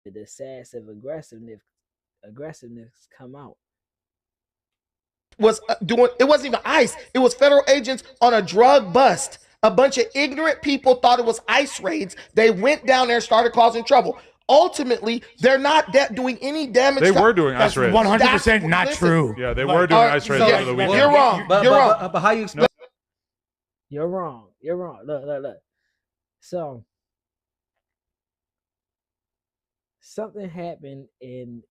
the sassive aggressiveness come out. Was doing, it wasn't even ICE, it was federal agents on a drug bust. A bunch of ignorant people thought it was ICE raids. They went down there and started causing trouble. Ultimately, they're not doing any damage. They were doing That's ice raids. 100% not Listen, true. Yeah, they were doing ice raids over the weekend. You're wrong. You're wrong. But how you explain? You're wrong. You're wrong. Look. So something happened in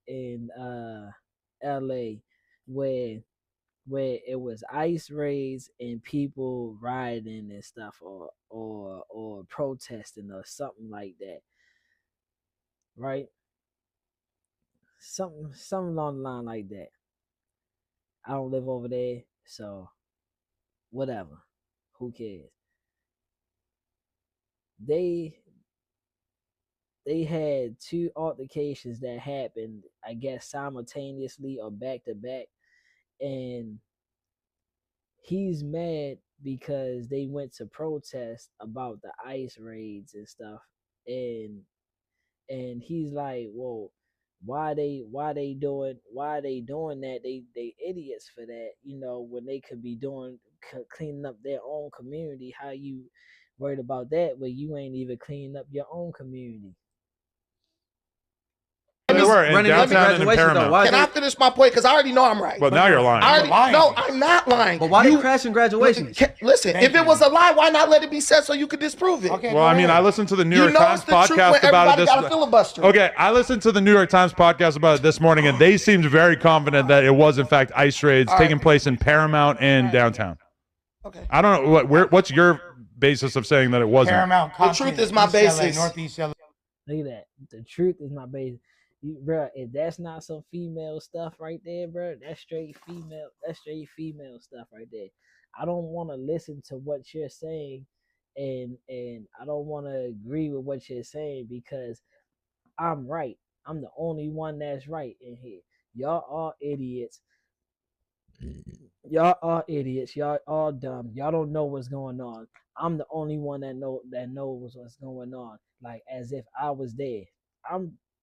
LA where it was ice raids and people rioting and stuff or protesting or something like that. Right? Something along the line like that. I don't live over there, so whatever. Who cares? They had two altercations that happened, I guess simultaneously or back to back, and he's mad because they went to protest about the ICE raids and stuff, and he's like, well, why they doing that? They idiots for that, when they could be doing cleaning up their own community. How you worried about that when you ain't even cleaning up your own community? They were in Running into downtown and in graduation, though. Paramount. Why Can I finish my point? Because I already know I'm right. But now you're lying. No, I'm not lying. But why they crashing graduation? Listen, if it was a lie, why not let it be said so you could disprove it? Okay, Well, I mean, I listened to the New York Times it's the truth when podcast about everybody it got a this filibuster. Okay, I listened to the New York Times podcast about it this morning, and they seemed very confident that it was, in fact, ice raids taking place in Paramount and downtown. Okay. I don't know. What's your basis of saying that it wasn't? Paramount. The truth is my East LA, basis. Northeast LA. Look at that. The truth is my basis. Bro, if that's not some female stuff right there, bro, that's straight female stuff right there. I don't want to listen to what you're saying, and I don't want to agree with what you're saying because I'm right. I'm the only one that's right in here. Y'all are idiots. Y'all are idiots. Y'all are dumb. Y'all don't know what's going on. I'm the only one that knows what's going on. Like as if I was there.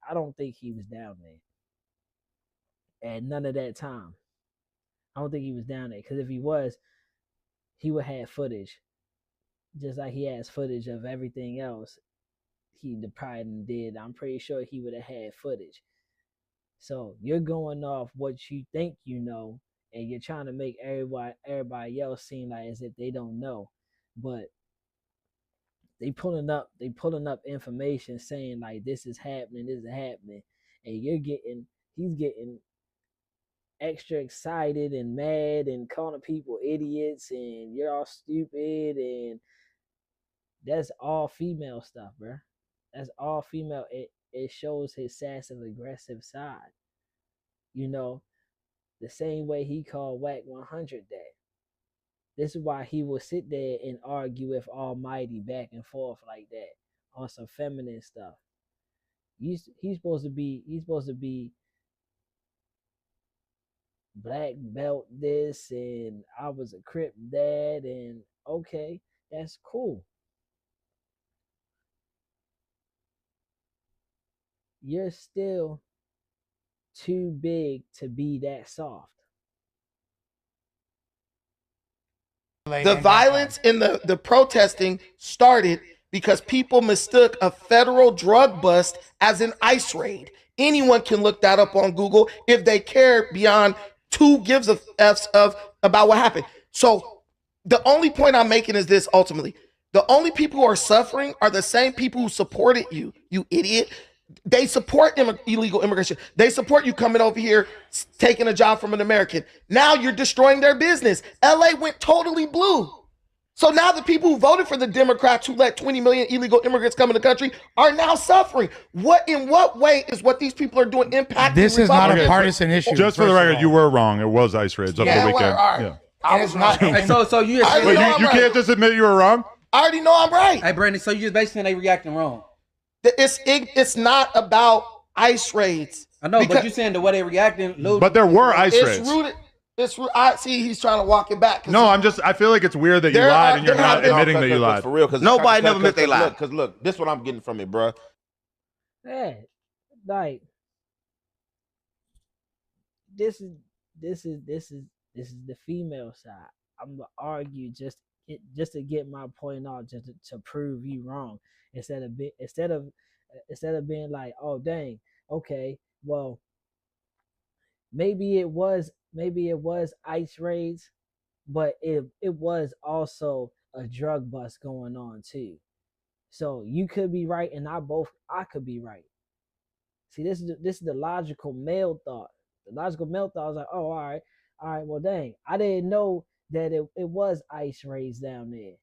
I don't think he was down there at none of that time. I don't think he was down there because if he was, he would have footage, just like he has footage of everything else he probably did. I'm pretty sure he would have had footage. So you're going off what you think you know, and you're trying to make everybody else seem like as if they don't know, but they pulling up information saying like this is happening, and he's getting extra excited and mad and calling people idiots and you're all stupid, and that's all female stuff, bro. That's all female. It shows his sassive aggressive side. The same way he called Whack 100 that. This is why he will sit there and argue with Almighty back and forth like that on some feminine stuff. He's supposed to be black belt this, and I was a Crip that, and okay, that's cool. You're still too big to be that soft. The violence in the protesting started because people mistook a federal drug bust as an ICE raid. Anyone can look that up on Google if they care beyond 2 gives of F's about what happened. So the only point I'm making is this ultimately. The only people who are suffering are the same people who supported you, you idiot. They support illegal immigration. They support you coming over here, taking a job from an American. Now you're destroying their business. LA went totally blue. So now the people who voted for the Democrats who let 20 million illegal immigrants come in the country are now suffering. In what way is what these people are doing impacting? This is not a partisan issue. Just for the record, you were wrong. It was ice raids over the weekend. Yeah. I was not. So you just Wait, you can't just admit you were wrong? I already know I'm right. Hey, Brandon, so you just basically saying they reacting wrong. It's not about ICE raids. I know, but you saying the way they reacting, but there were ice raids. I see he's trying to walk it back. No, I feel like it's weird that you lied and you're not admitting that you lied. For real, because Nobody never admit they lied. Because look, this is what I'm getting from it, bro. Yeah, like this is this is the female side. I'm gonna argue just to get my point out, just to prove you wrong, instead of being like, oh dang, okay, well maybe it was ice raids, but it was also a drug bust going on too. So you could be right, and I could be right. See, this is the logical male thought. The logical male thought was like, oh, all right, well, dang, I didn't know that it was ice raids down there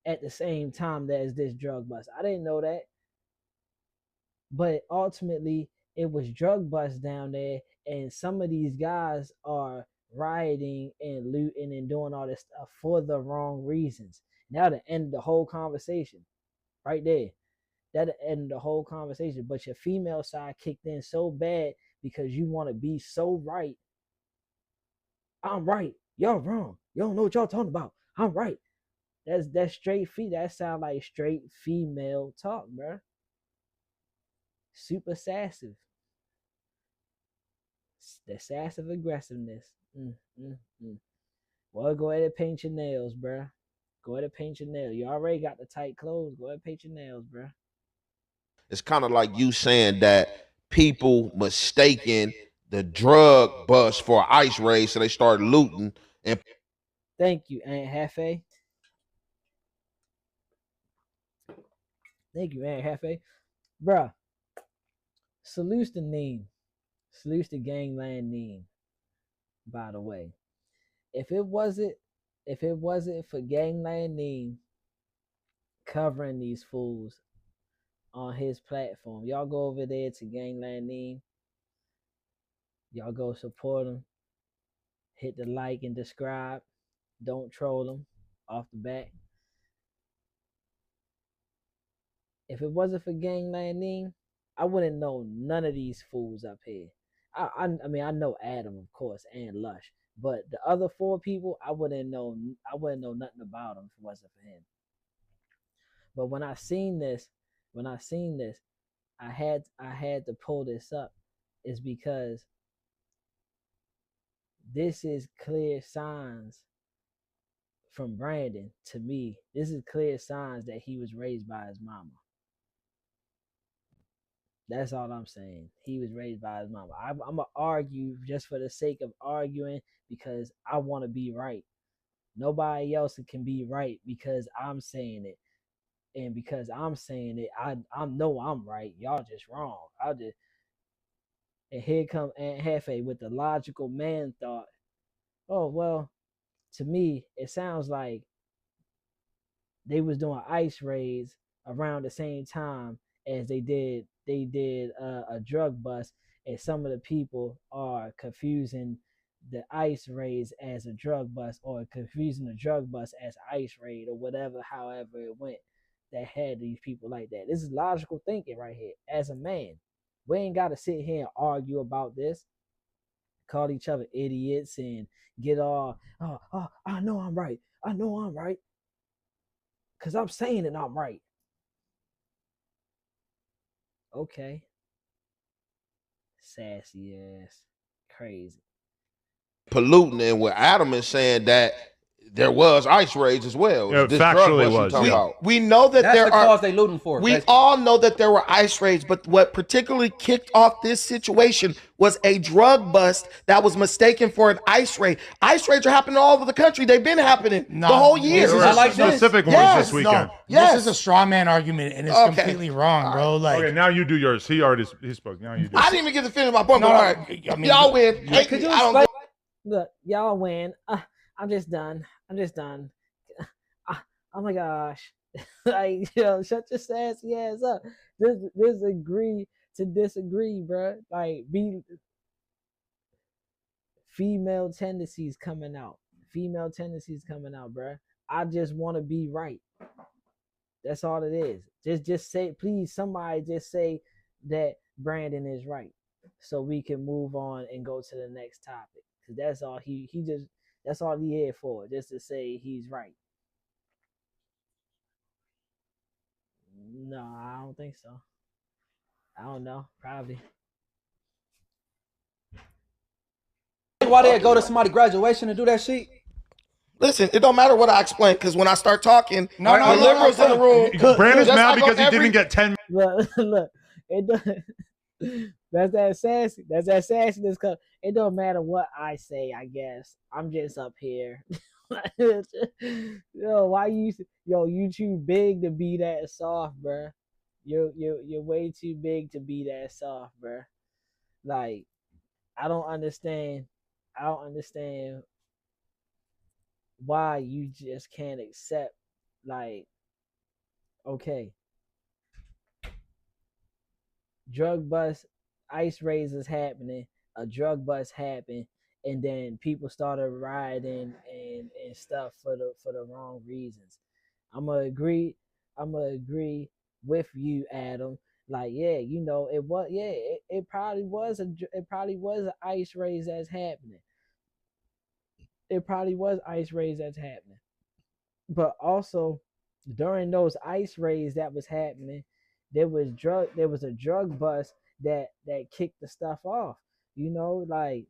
at the same time that as this drug bust. I didn't know that, but ultimately it was drug bust down there, and some of these guys are rioting and looting and doing all this stuff for the wrong reasons. Now to end the whole conversation right there. That ended the whole conversation. But your female side kicked in so bad because you want to be so right. I'm right. Y'all wrong. You don't know what y'all talking about. I'm right. That's straight feet. That sound like straight female talk, bro. Super sassive. The sassive aggressiveness. Mm, mm, mm. Well, go ahead and paint your nails, bro. Go ahead and paint your nails. You already got the tight clothes. Go ahead and paint your nails, bro. It's kind of like you saying that people mistaking the drug bust for ice raid, so they started looting. And Thank you, Aunt Hefe. Thank you, Aunt Hefe. Bruh, salute the name. Salute the gangland name, by the way. If it wasn't for gangland name covering these fools on his platform, y'all go over there to gangland name. Y'all go support him. Hit the like and subscribe. Don't troll him off the bat. If it wasn't for gangland name, I wouldn't know none of these fools up here. I mean I know Adam of course and Lush, but the other four people I wouldn't know nothing about them if it wasn't for him. But when I seen this, I had to pull this up, is because this is clear signs from Brandon to me. This is clear signs that he was raised by his mama. That's all I'm saying. He was raised by his mama. I'm gonna argue just for the sake of arguing because I want to be right. Nobody else can be right because I'm saying it, and because I'm saying it, I know I'm right. Y'all just wrong. And here come Aunt Hefe with the logical man thought. Oh well, to me it sounds like they was doing ice raids around the same time as they did a drug bust, and some of the people are confusing the ice raids as a drug bust, or confusing the drug bust as ice raid, or whatever, however it went, that had these people like that. This is logical thinking right here. As a man, we ain't got to sit here and argue about this, call each other idiots, and get all, oh, I know I'm right, because I'm saying it, I'm right. Okay. Sassy ass. Crazy. polluting, and where Adam is saying that there was ice raids as well. Yeah, This drug factually bust you was, talking yeah. about. We know that That's there the are. cause they looting for. We basically. all know that there were ice raids, but what particularly kicked off this situation was a drug bust that was mistaken for an ice raid. Ice raids are happening all over the country. They've been happening No, the whole this year. is I like this. Specific ones Yes. this weekend. No, Yes. this is a straw man argument, and it's Okay. completely wrong, bro. Like, Okay, now you do yours. He spoke. Now you do. I didn't even get to finish my point, No, but no, all right. I mean, Y'all win. Hey, could you I don't explain? Look, y'all win. I'm just done. Oh my gosh. Like, shut your sassy ass up. Just agree to disagree, bro. Like, be female tendencies coming out. Bro. I just want to be right. That's all it is. Just say, please, somebody just say that Brandon is right, so we can move on and go to the next topic. Cause that's all that's all he here for, just to say he's right. No, I don't think so. I don't know, probably. Why they go to somebody's graduation and do that shit? Listen, it don't matter what I explain, because when I start talking, No, the liberals in the room. Brandon's just mad like on because he didn't get 10 Look, look, it don't, that's that sassy. That's that sassiness. Cause it don't matter what I say. I guess I'm just up here. Yo, why you too big to be that soft, bruh. You're way too big to be that soft, bruh. Like I don't understand. I don't understand why you just can't accept. Like, okay, drug bust, ice raids is happening, a drug bust happened, and then people started rioting and stuff for the wrong reasons. I'm gonna agree with you, Adam. Like, yeah, it was, yeah, it probably was an ice raise that's happening. It probably was ice raids that's happening. But also during those ice raids that was happening, there was a drug bust that kicked the stuff off. Like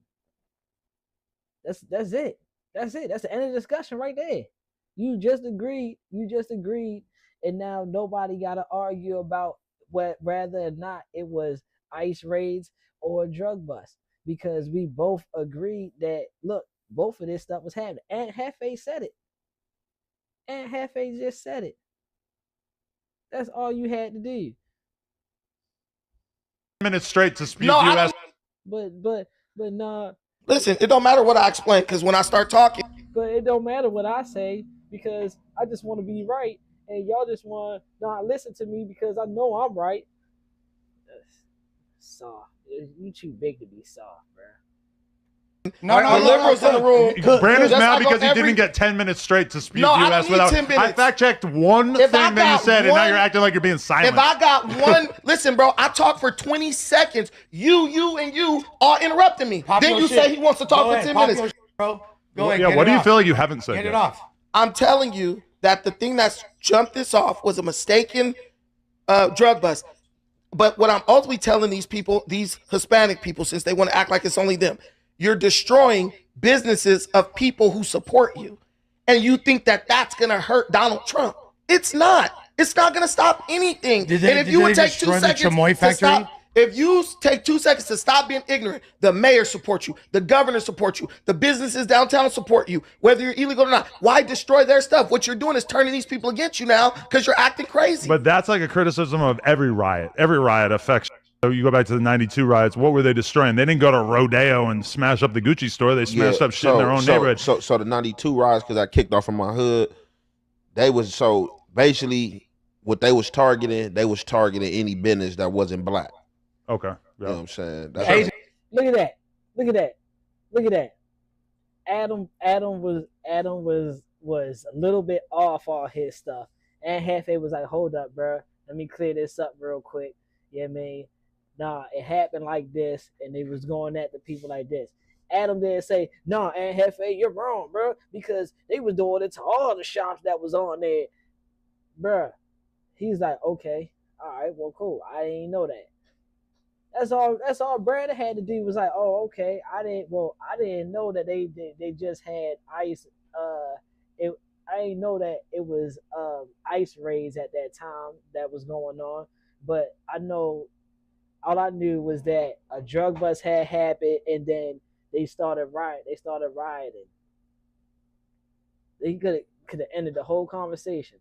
that's it. That's it. That's the end of the discussion right there. You just agreed. And now nobody gotta argue about whether or not it was ice raids or drug bust. Because we both agreed that look, both of this stuff was happening. And Hefe said it. And Hefe just said it. That's all you had to do. minutes straight to speak No, I U.S. But nah. Listen, it don't matter what I explain, because when I start talking, But it don't matter what I say because I just want to be right, and y'all just want to not listen to me because I know I'm right. Soft. You too big to be soft, bro. the liberals in the room. Brandon's just mad like because on he didn't get 10 minutes straight to speak No, I U.S. don't need without. 10 minutes. I fact checked one If thing I that you got said, and now one- you're acting like you're being silent. If I got one, listen, bro, I talk for 20 seconds. You all interrupting me. Pop Then your you shit. say he wants to talk Go for ahead, 10 pop minutes. your shit, bro. Go ahead. Yeah, get what it do you off. feel like you haven't said Get yet? it off. I'm telling you that the thing that's jumped this off was a mistaken drug bust. But what I'm ultimately telling these people, these Hispanic people, since they want to act like it's only them, you're destroying businesses of people who support you. And you think that that's going to hurt Donald Trump. It's not. It's not going to stop anything. Did they- and if did you they would take 2 destroy the seconds Chamoy to factory? stop, if you take 2 seconds to stop being ignorant, the mayor supports you, the governor supports you, the businesses downtown support you, whether you're illegal or not. Why destroy their stuff? What you're doing is turning these people against you now because you're acting crazy. But that's like a criticism of every riot. Every riot affects. So you go back to the 92 riots. What were they destroying? They didn't go to Rodeo and smash up the Gucci store. They smashed up shit in their own neighborhood. So the 92 riots, because I kicked off from my hood, they was so basically what they was targeting any business that wasn't black. Okay. You know what I'm saying? That's Look at that. Look at that. Look at that. Adam was a little bit off all his stuff. And Hefe was like, hold up, bro. Let me clear this up real quick. Yeah, man. Nah, it happened like this, and they was going at the people like this. Adam didn't say, nah, and Hefe, you're wrong, bro, because they was doing it to all the shops that was on there. Bruh. He's like, okay, all right, well, cool. I didn't know that. That's all Brandon had to do was like, oh, okay. I didn't know that they just had ice. I didn't know that it was ice raids at that time that was going on. But I know, all I knew was that a drug bust had happened, and then they started rioting. They could have ended the whole conversation.